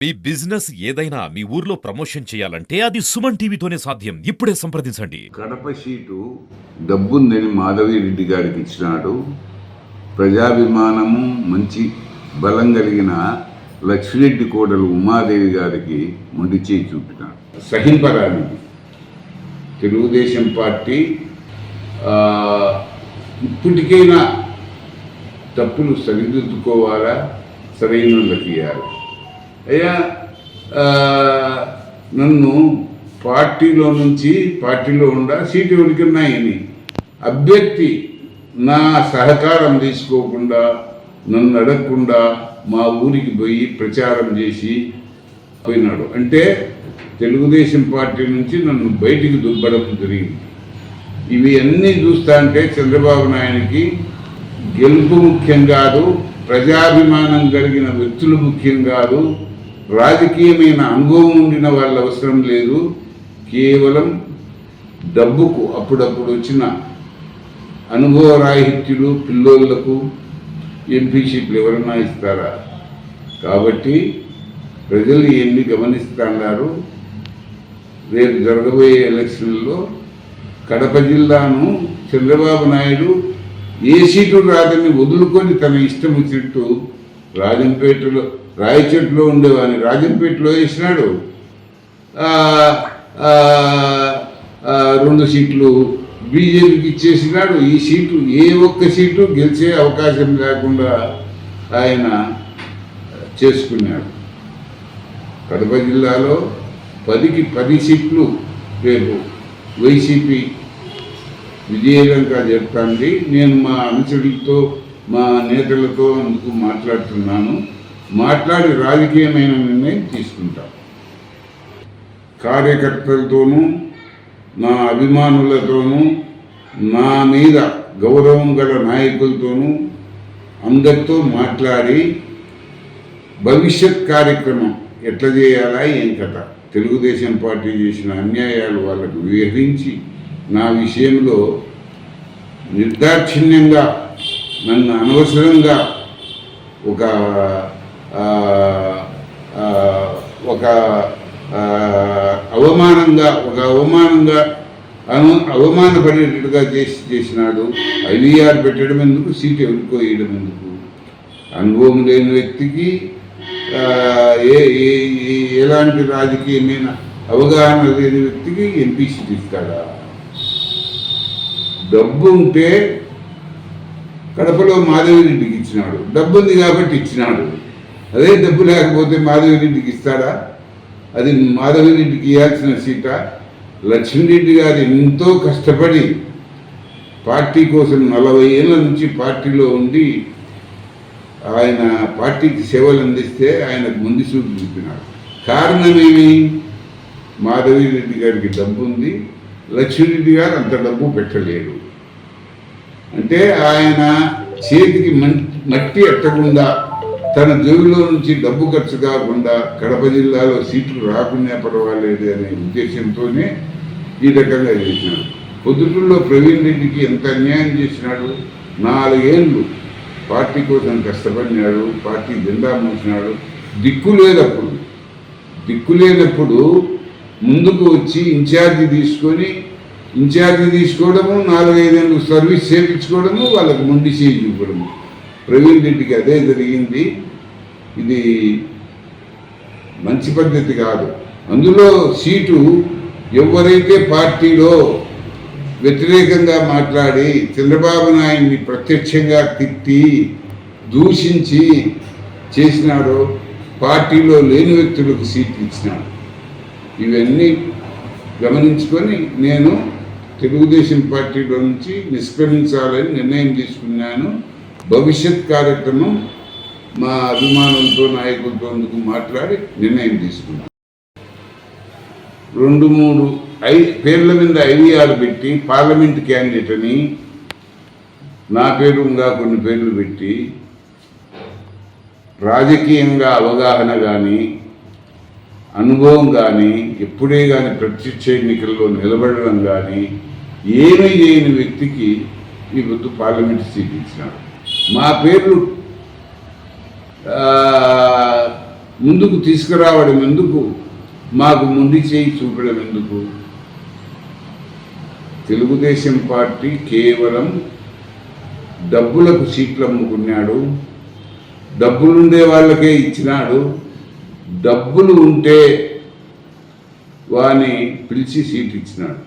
మీ business ఏదైనా మీ ఊర్లో promotion చేయాలంటే అది సుమన్ టీవీతోనే సాధ్యం. ఇప్పుడే సంప్రదించండి. కడప సీటు డబ్బుందని మాధవి రెడ్డి గారికి ఇచ్చినాడు. ప్రజాభిమానము మంచి బలం కలిగిన లక్ష్మిరెడ్డి కోడలు ఉమాదేవి గారికి మొండి చేయి చూపినాడు. సహింపరానిది. తెలుగుదేశం పార్టీ ఇప్పటికైనా తప్పులు సరిదిద్దుకోవాలా, సరైన వాళ్ళకి ఇవ్వాలి. అయ్యా, నన్ను పార్టీలో సీటు ఎవరికన్నాయని అభ్యర్థి నా సహకారం తీసుకోకుండా, నన్ను అడగకుండా మా ఊరికి పోయి ప్రచారం చేసి పోయినాడు. అంటే తెలుగుదేశం పార్టీ నుంచి నన్ను బయటికి దుబ్బడం జరిగింది. ఇవి అన్నీ చూస్తా అంటే చంద్రబాబు నాయుడికి గెలుపు ముఖ్యం కాదు, ప్రజాభిమానం కలిగిన వ్యక్తులు ముఖ్యం కాదు, రాజకీయమైన అనుభవం ఉండిన వాళ్ళ అవసరం లేదు. కేవలం డబ్బుకు అప్పుడప్పుడు వచ్చిన అనుభవ రాహిత్యులు పిల్లోళ్లకు ఎంపీ సీట్లు ఎవరన్నా ఇస్తారా? కాబట్టి ప్రజలు ఎన్ని గమనిస్తున్నారు. రేపు జరగబోయే ఎలక్షన్లో కడప జిల్లాను చంద్రబాబు నాయుడు ఏ సీటు రాదని వదులుకొని తన ఇష్టం వచ్చినట్టు రాయచెట్లో ఉండేవాని రాజంపేటలో వేసినాడు. 2 సీట్లు బీజేపీకి ఇచ్చేసినాడు. ఈ సీటు ఏ ఒక్క సీటు గెలిచే అవకాశం లేకుండా ఆయన చేసుకున్నాడు. కడప జిల్లాలో 10కి 10 సీట్లు రేపు వైసీపీ విజయలంక చెప్తాంది. నేను మా అనుచరులతో, మా నేతలతో అందుకు మాట్లాడుతున్నాను. మాట్లాడి రాజకీయమైన నిర్ణయం తీసుకుంటాం. కార్యకర్తలతోనూ, నా అభిమానులతోనూ, నా మీద గౌరవం గల నాయకులతోనూ అందరితో మాట్లాడి భవిష్యత్ కార్యక్రమం ఎట్లా చేయాలా, ఏం కథ, తెలుగుదేశం పార్టీ చేసిన అన్యాయాలు వాళ్ళకు వివరించి నా విషయంలో నిర్దాక్షిణ్యంగా నన్ను అనవసరంగా ఒక అవమానపడేటట్టుగా చేసినాడు. ఐవీఆర్ పెట్టడం ఎందుకు, సీటు ఎవరికో వేయడం ఎందుకు? అనుభవం లేని వ్యక్తికి ఎలాంటి రాజకీయమైన అవగాహన లేని వ్యక్తికి ఎంపీ సీట్ ఇస్తాడా? డబ్బు ఉంటే కడపలో మాధవిరెడ్డికి ఇచ్చినాడు. డబ్బు ఉంది కాబట్టి ఇచ్చినాడు. అదే డబ్బు లేకపోతే మాధవిరెడ్డికి ఇస్తాడా? అది మాధవిరెడ్డికి ఇవ్వాల్సిన సీటా? లక్ష్మీరెడ్డి గారు ఎంతో కష్టపడి పార్టీ కోసం 40 ఏళ్ళ నుంచి పార్టీలో ఉండి ఆయన పార్టీకి సేవలు అందిస్తే ఆయనకు ముందు చూపు చూపినాడు. కారణమేమి? మాధవిరెడ్డి గారికి డబ్బు ఉంది, లక్ష్మీరెడ్డి గారు అంత డబ్బు పెట్టలేడు. అంటే ఆయన చేతికి మట్టి ఎట్టకుండా, తన జోబులో నుంచి డబ్బు ఖర్చు కాకుండా కడప జిల్లాలో సీట్లు రాకుండా పర్వాలేదు అనే ఉద్దేశంతోనే ఈ రకంగా చేసినాడు. పొద్దుటూరులో ప్రవీణ్ రెడ్డికి ఎంత అన్యాయం చేసినాడు. 4 ఏళ్ళు పార్టీ కోసం కష్టపడినాడు, పార్టీ జెండా మోసినాడు. దిక్కు లేనప్పుడు ముందుకు వచ్చి ఇన్ఛార్జి తీసుకోవడము, 4-5 ఏళ్ళు సర్వీస్ చేయించుకోవడము, వాళ్ళకు మొండి చేయి చూపడము. ప్రవీణ్ రెడ్డికి అదే జరిగింది. ఇది మంచి పద్ధతి కాదు. అందులో సీటు ఎవరైతే పార్టీలో వ్యతిరేకంగా మాట్లాడి చంద్రబాబు నాయుడిని ప్రత్యక్షంగా తిట్టి దూషించి చేసినాడో పార్టీలో లేని వ్యక్తులకు సీట్లు ఇచ్చినాడు. ఇవన్నీ గమనించుకొని నేను తెలుగుదేశం పార్టీలో నుంచి నిష్క్రమించాలని నిర్ణయం తీసుకున్నాను. భవిష్యత్ కార్యక్రమం మా అభిమానులతో, నాయకులతో అందుకు మాట్లాడి నిర్ణయం తీసుకున్నాను. 2-3 పేర్ల మీద ఐవీఆర్ పెట్టి పార్లమెంట్ క్యాండిడేట్ అని నా పేరు ఇంకా కొన్ని పేర్లు పెట్టి రాజకీయంగా అవగాహన కానీ, అనుభవం కానీ, ఎప్పుడే కానీ ప్రత్యక్ష ఎన్నికల్లో నిలబడడం కానీ ఏమీ చేయని వ్యక్తికి ఈ పొద్దు పార్లమెంట్ సీట్ ఇచ్చినాడు. మా పేర్లు ముందుకు తీసుకురావడం ఎందుకు, మాకు ముందు చేయి చూపడం ఎందుకు? తెలుగుదేశం పార్టీ కేవలం డబ్బులకు సీట్లు అమ్ముకున్నాడు, డబ్బులుండే వాళ్ళకే ఇచ్చినాడు. డబ్బులు ఉంటే వాని పిలిచి సీట్ ఇచ్చినాడు.